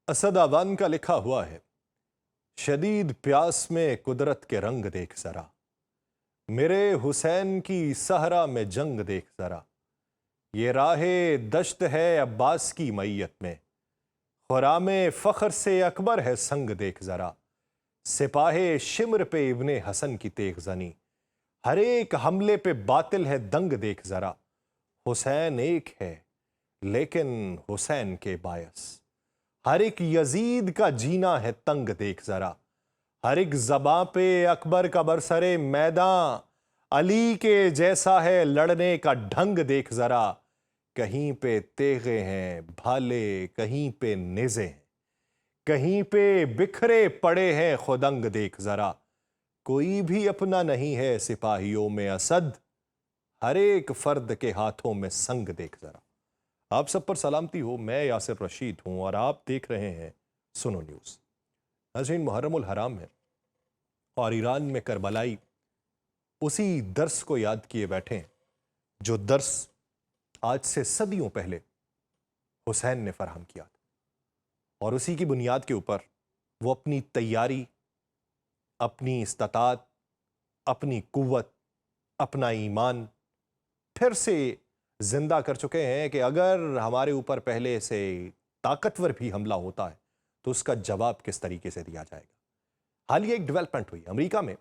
असद अवान का लिखा हुआ है, शदीद प्यास में कुदरत के रंग देख जरा, मेरे हुसैन की सहरा में जंग देख जरा। ये राहे दश्त है अब्बास की मैयत में, खुरामे फख्र से अकबर है संग देख जरा। सिपाहे शिमर पे इब्ने हसन की तेग जनी, हर एक हमले पे बातिल है दंग देख जरा। हुसैन एक है लेकिन हुसैन के बायस, हर एक यजीद का जीना है तंग देख जरा। हर एक ज़बां पे अकबर का बरसरे मैदान, अली के जैसा है लड़ने का ढंग देख जरा। कहीं पे तेगे हैं भाले, कहीं पे नेज़े हैं, कहीं पे बिखरे पड़े हैं खुदंग देख जरा। कोई भी अपना नहीं है सिपाहियों में असद, हर एक फर्द के हाथों में संग देख जरा। आप सब पर सलामती हो, मैं यासिर रशीद हूं और आप देख रहे हैं सुनो न्यूज़। नाज़रीन, मुहर्रम उल हराम है और ईरान में करबलाई उसी दर्स को याद किए बैठे हैं जो दर्स आज से सदियों पहले हुसैन ने फराहम किया था, और उसी की बुनियाद के ऊपर वो अपनी तैयारी, अपनी इस्तात, अपनी कुव्वत, अपना ईमान फिर से जिंदा कर चुके हैं कि अगर हमारे ऊपर पहले से ताकतवर भी हमला होता है तो उसका जवाब किस तरीके से दिया जाएगा। हाल ही एक डेवलपमेंट हुई अमेरिका में,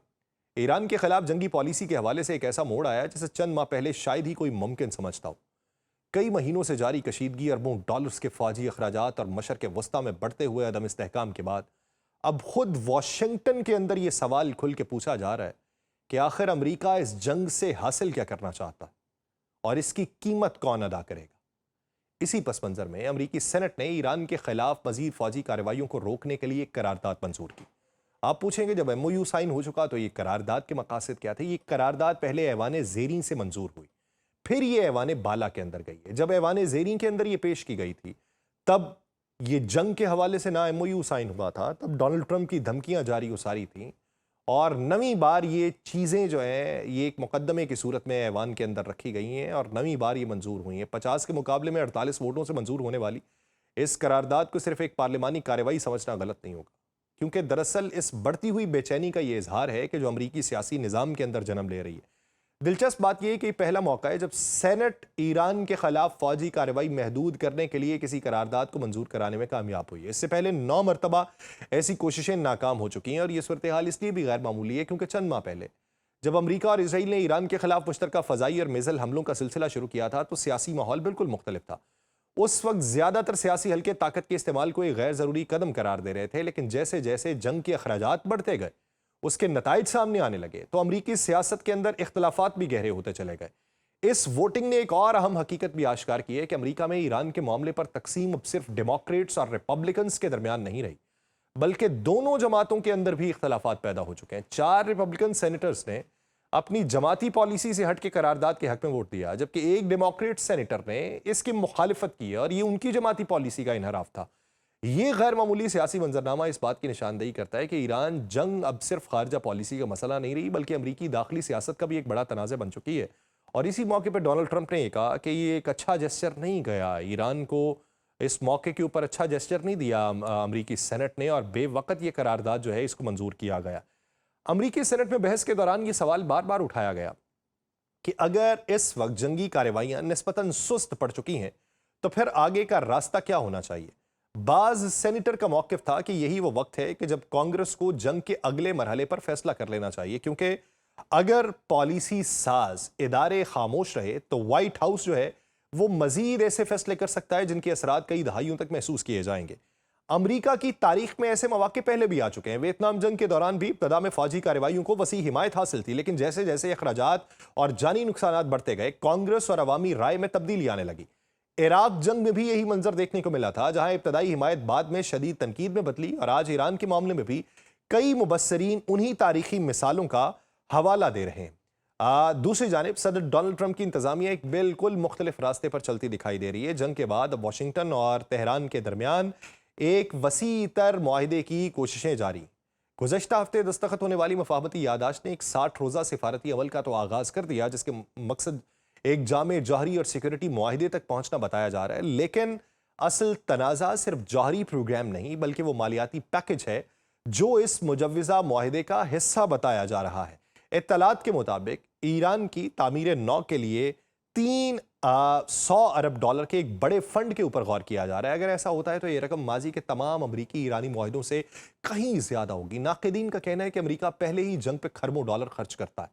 ईरान के खिलाफ जंगी पॉलिसी के हवाले से एक ऐसा मोड़ आया जिसे चंद माह पहले शायद ही कोई मुमकिन समझता हो। कई महीनों से जारी कशीदगी, अरबों डॉलर्स के फौजी अखराजात और मशरक़ वस्ता में बढ़ते हुए अदम इस्तेहकाम के बाद अब खुद वॉशिंगटन के अंदर यह सवाल खुल के पूछा जा रहा है कि आखिर अमेरिका इस जंग से हासिल क्या करना चाहता है और इसकी कीमत कौन अदा करेगा। इसी पस मंजर में अमेरिकी सेनेट ने ईरान के खिलाफ मजीद फौजी कार्रवाइयों को रोकने के लिए एक करारदाद मंजूर की। आप पूछेंगे, जब एमओयू साइन हो चुका तो ये करारदाद के मकासद क्या थे? ये करारदाद पहले ऐवान ज़ेरीन से मंजूर हुई, फिर ये ऐवान बाला के अंदर गई है। जब ऐवान ज़ेरीन के अंदर ये पेश की गई थी तब ये जंग के हवाले से ना एमओयू साइन हुआ था, तब डोनाल्ड ट्रंप की धमकियां जारी उसारी थी, और नवीं बार ये चीज़ें जो हैं ये एक मुकदमे की सूरत में ऐवान के अंदर रखी गई हैं और नवीं बार ये मंजूर हुई हैं। 50 के मुकाबले में 48 वोटों से मंजूर होने वाली इस करारदाद को सिर्फ एक पार्लिमानी कार्रवाई समझना गलत नहीं होगा, क्योंकि दरअसल इस बढ़ती हुई बेचैनी का ये इजहार है कि जो अमरीकी सियासी निज़ाम के अंदर जन्म ले रही है। दिलचस्प बात यह है कि पहला मौका है जब सेनेट ईरान के खिलाफ फौजी कार्रवाई महदूद करने के लिए किसी करारदाद को मंजूर कराने में कामयाब हुई है। इससे पहले 9 मरतबा ऐसी कोशिशें नाकाम हो चुकी हैं, और यह सूरत हाल इसलिए भी गैर मामूली है क्योंकि चंद माह पहले जब अमेरिका और इसराइल ने ईरान के खिलाफ मुश्तरका फ़ज़ाई और मिज़ल हमलों का सिलसिला शुरू किया था तो सियासी माहौल बिल्कुल मुख्तलिफ था। उस वक्त ज्यादातर सियासी हल्के ताकत के इस्तेमाल को एक गैर जरूरी कदम करार दे रहे थे, लेकिन जैसे जैसे जंग के अखराजात बढ़ते गए, उसके नताइज सामने आने लगे, तो अमरीकी सियासत के अंदर इख्तलाफात भी गहरे होते चले गए। इस वोटिंग ने एक और अहम हकीकत भी आश्कार की है कि अमरीका में ईरान के मामले पर तकसीम अब सिर्फ डेमोक्रेट्स और रिपब्लिकन्स के दरमियान नहीं रही, बल्कि दोनों जमातों के अंदर भी इख्तलाफात पैदा हो चुके हैं। 4 रिपब्लिकन सेनेटर्स ने अपनी जमाती पॉलिसी से हट के करारदाद के हक में वोट दिया, जबकि एक डेमोक्रेट सेनेटर ने इसकी मुखालिफत की और ये उनकी जमाती पॉलिसी का इनहराफ था। ये गैर मामूली सियासी मंजरनामा इस बात की निशानदेही करता है कि ईरान जंग अब सिर्फ खारजा पॉलिसी का मसला नहीं रही, बल्कि अमरीकी दाखिली सियासत का भी एक बड़ा तनाज़ा बन चुकी है। और इसी मौके पर डोनाल्ड ट्रंप ने कहा कि ये एक अच्छा जेस्चर नहीं गया, ईरान को इस मौके के ऊपर अच्छा जेस्चर नहीं दिया अमरीकी सेनेट ने, और बेवकत ये करारदाद जो है इसको मंजूर किया गया। अमरीकी सेनेट में बहस के दौरान ये सवाल बार बार उठाया गया कि अगर इस वक्त जंगी कार्रवाइयां निस्बतन सुस्त पड़ चुकी हैं तो फिर आगे का रास्ता क्या होना चाहिए। बाज सेनेटर का मौक़िफ़ था कि यही वो वक्त है कि जब कांग्रेस को जंग के अगले मरहले पर फैसला कर लेना चाहिए, क्योंकि अगर पॉलिसी साज इदारे खामोश रहे तो व्हाइट हाउस जो है वो मजीद ऐसे फैसले कर सकता है जिनके असरात कई दहाइयों तक महसूस किए जाएंगे। अमरीका की तारीख में ऐसे मौके पहले भी आ चुके हैं। वियतनाम जंग के दौरान भी इब्तदा में फौजी कार्रवाइयों को वसी हिमायत हासिल थी, लेकिन जैसे जैसे अखराजात और जानी नुकसानात बढ़ते गए, कांग्रेस और अवामी राय में तब्दीली आने लगी। इराक जंग में भी यही मंजर देखने को मिला था, जहां इब्तदाई हिमायत बाद में शदीद तनकीद में बदली, और आज ईरान के मामले में भी कई मुबस्सरीन उन्हीं तारीखी मिसालों का हवाला दे रहे हैं। दूसरी जानिब सदर डोनाल्ड ट्रंप की इंतजामिया एक बिल्कुल मुख्तलिफ रास्ते पर चलती दिखाई दे रही है। जंग के बाद वाशिंगटन और तेहरान के दरमियान एक वसी तर मुआहिदे की कोशिशें जारी। गुज़श्ता हफ्ते दस्तखत होने वाली मफाहमती यादाश्त ने एक 60 रोज़ा सिफारती अमल का तो आगाज़ कर दिया, जिसके मकसद एक जामे जौहरी और सिक्योरिटी मुआहिदे तक पहुंचना बताया जा रहा है। लेकिन असल तनाज़ा सिर्फ जौहरी प्रोग्राम नहीं बल्कि वो मालियाती पैकेज है जो इस मुजव्विज़ा मुआहिदे का हिस्सा बताया जा रहा है। इत्तलात के मुताबिक ईरान की तामीर नौ के लिए 100 अरब डॉलर के एक बड़े फंड के ऊपर गौर किया जा रहा है। अगर ऐसा होता है तो ये रकम माजी के तमाम अमरीकी ईरानी मुआहिदों से कहीं ज्यादा होगी। नाक़िदीन का कहना है कि अमरीका पहले ही जंग पे खरबों डॉलर खर्च करता है,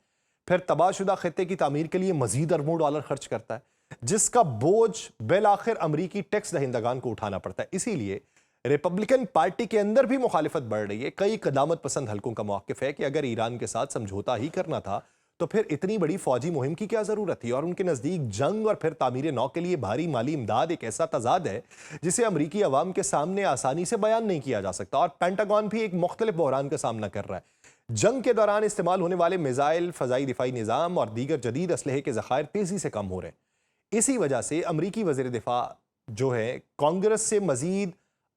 फिर तबाहशुदा खित्ते की तामीर के लिए मजीद अरबों डॉलर खर्च करता है, जिसका बोझ बिल आखिर अमरीकी टैक्स दहिंदगान को उठाना पड़ता है। इसीलिए रिपब्लिकन पार्टी के अंदर भी मुखालिफत बढ़ रही है। कई कदामत पसंद हलकों का मौक़िफ़ है कि अगर ईरान के साथ समझौता ही करना था तो फिर इतनी बड़ी फौजी मुहिम की क्या जरूरत थी। और उनके नजदीक जंग और फिर तामीर नौ के लिए भारी माली इमदाद एक ऐसा तजाद है जिसे अमरीकी अवाम के सामने आसानी से बयान नहीं किया जा सकता। और पेंटागन भी एक मुख्तलिफ बहरान का सामना कर रहा है। जंग के दौरान इस्तेमाल होने वाले मिसाइल, फजाई दिफाई निज़ाम और दीगर जदीद असलहे के ज़खायर तेजी से कम हो रहे हैं। इसी वजह से अमरीकी वज़ीर दिफा जो है कांग्रेस से मजीद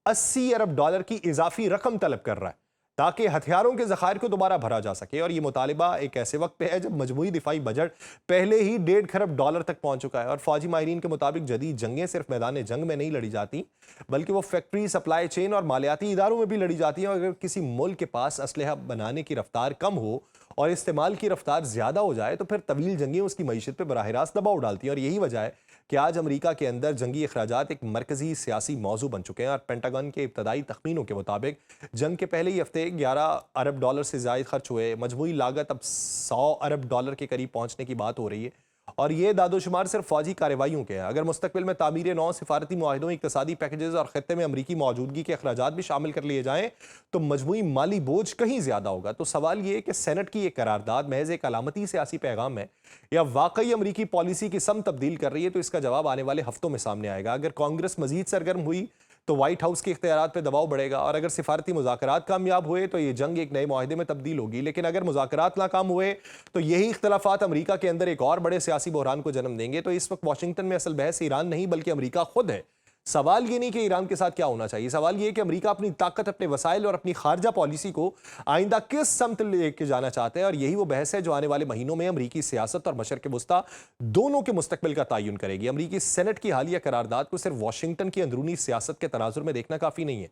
80 अरब डॉलर की इजाफी रकम तलब कर रहा है ताकि हथियारों के ज़खायर को दोबारा भरा जा सके। और ये मुतालिबा एक ऐसे वक्त पे है जब मजमूई दिफाई बजट पहले ही 1.5 खरब डॉलर तक पहुंच चुका है। और फौजी माहिरीन के मुताबिक जदीद जंगें सिर्फ मैदान जंग में नहीं लड़ी जाती बल्कि वो फैक्ट्री, सप्लाई चेन और मालियाती इदारों में भी लड़ी जाती हैं। और अगर किसी मुल्क के पास असलहा बनाने की रफ्तार कम हो और इस्तेमाल की रफ्तार ज़्यादा हो जाए तो फिर तवील जंगें उसकी मईशत पर बराह रास्त दबाव डालती हैं। और यही वजह है कि आज अमरीका के अंदर जंगी अखराजात एक मरकजी सियासी मौजू बन चुके हैं। और पेंटागन के इब्तदाई तखमीनों के मुताबिक जंग के पहले ही हफ्ते 11 अरब डॉलर से ज़ायद खर्च हुए। मजमूई लागत अब 100 अरब डॉलर के करीब पहुंचने की बात हो रही है। और ये दादोशुमार सिर्फ फौजी कार्रवाइयों के हैं। अगर मुस्तकबिल में तामीर नौ, सिफारती मुआहिदों, इक़्तिसादी पैकेजेस और खत्ते में अमरीकी मौजूदगी के अखराजात भी शामिल कर लिए जाएं तो मजमूई माली बोझ कहीं ज्यादा होगा। तो सवाल ये कि सेनेट की ये करारदाद महज एक अलामती सियासी पैगाम है या वाकई अमरीकी पॉलिसी की सम तब्दील कर रही है, तो इसका जवाब आने वाले हफ्तों में सामने आएगा। अगर कांग्रेस मजीद सरगर्म हुई तो व्हाइट हाउस के इख्तियारात पर दबाव बढ़ेगा। और अगर सिफारती मुज़ाकरात कामयाब हुए तो ये जंग एक नए मुआहिदे में तब्दील होगी। लेकिन अगर मुज़ाकरात नाकाम हुए तो यही इख्तलाफात अमरीका के अंदर एक और बड़े सियासी बहरान को जन्म देंगे। तो इस वक्त वाशिंगटन में असल बहस ईरान नहीं बल्कि अमरीका खुद है। सवाल ये नहीं कि ईरान के साथ क्या होना चाहिए, सवाल ये कि अमरीका अपनी ताकत, अपने वसाइल और अपनी खारजा पॉलिसी को आइंदा किस समत लेके जाना चाहते हैं। और यही वो बहस है जो आने वाले महीनों में अमरीकी सियासत और मशरक़ वस्ता दोनों के मुस्तकबिल का तयन करेगी। अमरीकी सेनेट की हालिया करारदाद को सिर्फ वाशिंगटन की अंदरूनी सियासत के तनाजुर में देखना काफी नहीं है।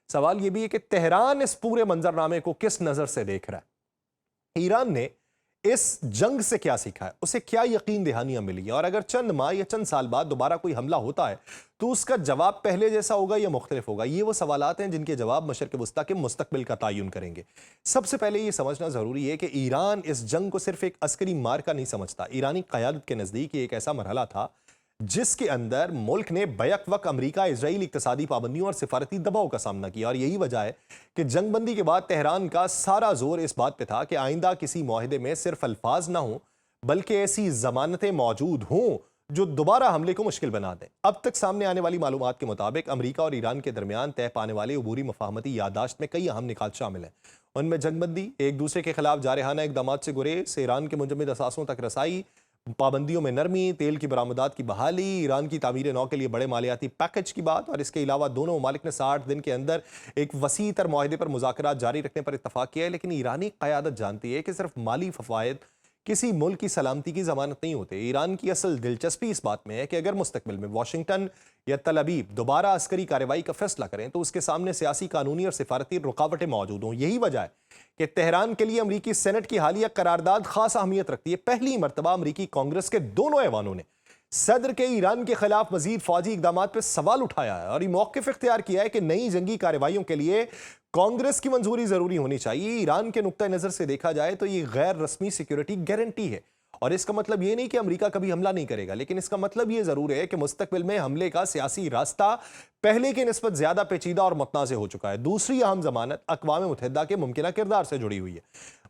सवाल यह भी है कि तेहरान इस पूरे मंजरनामे को किस नजर से देख रहा है। ईरान ने इस जंग से क्या सीखा है, उसे क्या यकीन दहानियां मिली हैं, और अगर चंद माह या चंद साल बाद दोबारा कोई हमला होता है तो उसका जवाब पहले जैसा होगा या मुख्तलिफ होगा। ये वो सवालात हैं जिनके जवाब मशरक़ वस्ता के मुस्तकबिल का तयन करेंगे। सबसे पहले ये समझना जरूरी है कि ईरान इस जंग को सिर्फ एक अस्करी मार का नहीं समझता। ईरानी क़यादत के नज़दीक ये एक ऐसा मरहला था जिसके अंदर मुल्क ने बैक वक्त अमरीका, इजराइल इक्तसादी पाबंदियों और सिफारती दबाव का सामना किया। और यही वजह है कि जंगबंदी के बाद तेहरान का सारा जोर इस बात पे था कि आइंदा किसी मुआहिदे में सिर्फ अल्फाज ना हों बल्कि ऐसी जमानतें मौजूद हों जो दोबारा हमले को मुश्किल बना दें। अब तक सामने आने वाली मालूमात के मुताबिक अमरीका और ईरान के दरमियान तय पाने वाले अबूरी मफाहमती यादाश्त में कई अहम निकात शामिल हैं। उनमें जंगबंदी, एक दूसरे के खिलाफ जारहाना इकदाम से गुरेज, ईरान के मुंजमद असासों तक रसाई, पाबंदियों में नरमी, तेल की बरामदात की बहाली, ईरान की तामीर नौ के लिए बड़े मालियाती पैकेज की बात। और इसके अलावा दोनों ममालिक ने 60 दिन के अंदर एक वसी तर मुआहिदे पर मुज़ाकरात जारी रखने पर इत्तफाक किया है। लेकिन ईरानी क़यादत जानती है कि सिर्फ माली फ़वायद किसी मुल्क की सलामती की जमानत नहीं होते। ईरान की असल दिलचस्पी इस बात में है कि अगर मुस्तकबिल में वाशिंगटन या तल अबीब दोबारा अस्करी कार्रवाई का फैसला करें तो उसके सामने सियासी, कानूनी और सिफारती रुकावटें मौजूद हों। यही वजह है कि तेहरान के लिए अमरीकी सेनेट की हालिया करारदाद खास अहमियत रखती है। पहली मरतबा अमरीकी कांग्रेस के दोनों ऐवानों ने सदर के ईरान के खिलाफ मजीद फौजी इकदाम पर सवाल उठाया है और ये मौक़िफ़ इख्तियार किया है कि नई जंगी कार्रवाइयों के लिए कांग्रेस की मंजूरी जरूरी होनी चाहिए। ईरान के नुक्ता नजर से देखा जाए तो ये गैर रस्मी सिक्योरिटी गारंटी है। और इसका मतलब ये नहीं कि अमेरिका कभी हमला नहीं करेगा, लेकिन इसका मतलब ये जरूर है कि मुस्तकबिल में हमले का सियासी रास्ता पहले के निस्बत ज्यादा पेचीदा और मुतनाज़ हो चुका है। दूसरी अहम जमानत अक़वाम मुत्तहिदा के मुमकिन किरदार से जुड़ी हुई है।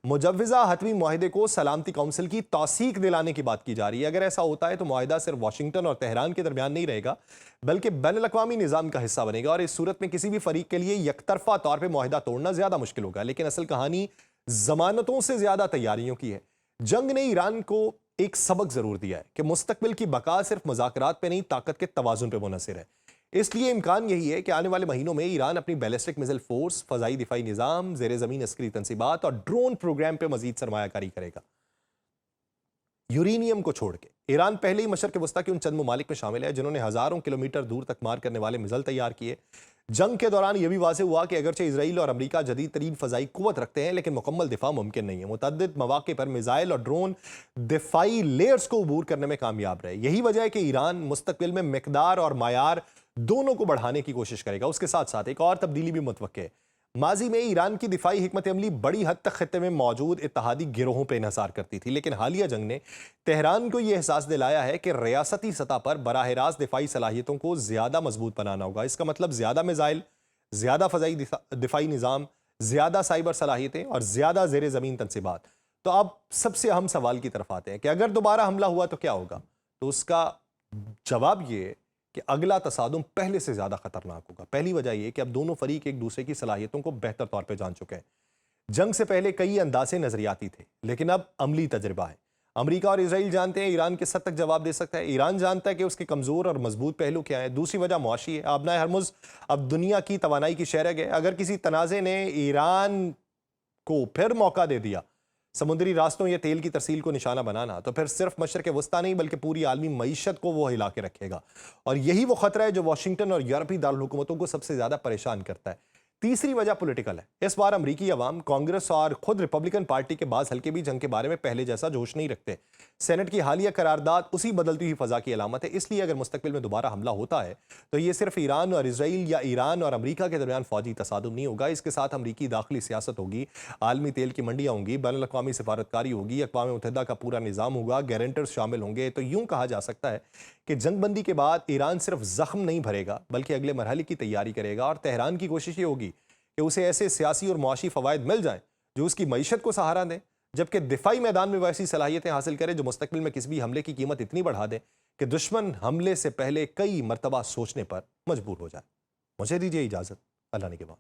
मुजव्विज़ा हतमी मुआहिदे को सलामती काउंसिल की तौसीक दिलाने की बात की जा रही है। अगर ऐसा होता है तो मुआहिदा सिर्फ वाशिंगटन और तेहरान के दरमियान नहीं रहेगा बल्कि बैनुल-अक़वामी निज़ाम का हिस्सा बनेगा। और इस सूरत में किसी भी फरीक के लिए यकतरफा तौर पर मुआहिदा तोड़ना ज्यादा मुश्किल होगा। लेकिन असल कहानी जमानतों से ज्यादा तैयारियों की है। जंग ने ईरान को एक सबक जरूर दिया है कि मुस्तकबिल की बका सिर्फ मुज़ाकरात पे नहीं, ताकत के तवाज़ुन पे मुनहसिर है। इसलिए इम्कान यही है कि आने वाले महीनों में ईरान अपनी बैलिस्टिक मिसाइल फोर्स, फजाई दिफाई निज़ाम, ज़ेर ज़मीन अस्करी तनसीबात और ड्रोन प्रोग्राम पे मजीद सरमायाकारी करेगा। यूरेनियम को छोड़ के ईरान पहले ही मशरक़ वस्ता के उन चंद ममालिक में शामिल है जिन्होंने हज़ारों किलोमीटर दूर तक मार करने वाले मिसाइल तैयार किए। जंग के दौरान यह भी वाज़ेह हुआ कि अगरचे इसराइल और अमरीका जदीद तरीन फ़ज़ाई क़ुव्वत रखते हैं, लेकिन मुकम्मल दिफा मुमकिन नहीं है। मुतअद्दिद मौक़े पर मिसाइल और ड्रोन दिफाई लेयर्स को अबूर करने में कामयाब रहे। यही वजह है कि ईरान मुस्तक़बिल में मिक़दार और मायार दोनों को बढ़ाने की कोशिश करेगा। उसके साथ साथ एक और तब्दीली भी मुतवक्के है। माजी में ईरान की दिफाई हिकमत अमली बड़ी हद तक खत्ते में मौजूद इत्तेहादी गिरोहों पर इन्हिसार करती थी, लेकिन हालिया जंग ने तेहरान को यह एहसास दिलाया है कि रियासती सतह पर बराह रास्त दिफाई सलाहियतों को ज्यादा मजबूत बनाना होगा। इसका मतलब ज्यादा मिसाइल, ज्यादा फजाई दिफाई निज़ाम, ज्यादा साइबर सलाहियतें और ज्यादा जेर ज़मीन तनसीबात। तो अब सबसे अहम सवाल की तरफ आते हैं कि अगर दोबारा हमला हुआ तो क्या होगा। तो उसका जवाब ये कि अगला तसादुम पहले से ज्यादा खतरनाक होगा। पहली वजह यह कि अब दोनों फरीक एक दूसरे की सलाहियतों को बेहतर तौर पर जान चुके हैं। जंग से पहले कई अंदाजे नजरियाती थे, लेकिन अब अमली तजर्बा है। अमरीका और इसराइल जानते हैं ईरान किस हद तक जवाब दे सकता है। ईरान जानता है कि उसके कमजोर और मजबूत पहलू क्या है। दूसरी वजह मुआशी है। आबनाए हरमुज अब दुनिया की तवानाई की शहरग है। अगर किसी तनाज़े ने ईरान को फिर मौका दे दिया समुद्री रास्तों या तेल की तरसील को निशाना बनाना, तो फिर सिर्फ मशरक़ वस्ता नहीं बल्कि पूरी आलमी मईशत को वो हिला के रखेगा। और यही वो खतरा है जो वाशिंगटन और यूरोपीय दारुल हुकूमतों को सबसे ज्यादा परेशान करता है। तीसरी वजह पॉलिटिकल है। इस बार अमरीकी अवाम, कांग्रेस और खुद रिपब्लिकन पार्टी के बाज़ हल्के भी जंग के बारे में पहले जैसा जोश नहीं रखते। सेनेट की हालिया करारदाद उसी बदलती हुई फजा की अलामत है। इसलिए अगर मुस्तकबिल में दोबारा हमला होता है तो ये सिर्फ ईरान और इसराइल या ईरान और अमरीका के दरमियान फौजी तसादुम नहीं होगा। इसके साथ अमरीकी दाखिली सियासत होगी, आलमी तेल की मंडियाँ होंगी, बैनुल-अक़वामी सिफारतकारी होगी, अक़वाम मुत्तहिदा का पूरा निज़ाम होगा, गारंटर्स शामिल होंगे। तो यूं कहा जा सकता है कि जंगबंदी के बाद ईरान सिर्फ जख्म नहीं भरेगा बल्कि अगले मरहले की तैयारी करेगा। और तेहरान की कोशिश ये होगी कि उसे ऐसे सियासी और मुआशी फवायद मिल जाएं जो उसकी मईशत को सहारा दें, जबकि दिफाई मैदान में वैसी सलाहियतें हासिल करें जो मुस्तकबिल में किसी भी हमले की कीमत इतनी बढ़ा दें कि दुश्मन हमले से पहले कई मरतबा सोचने पर मजबूर हो जाए। मुझे दीजिए इजाज़त। अल्लाह ने के बाद।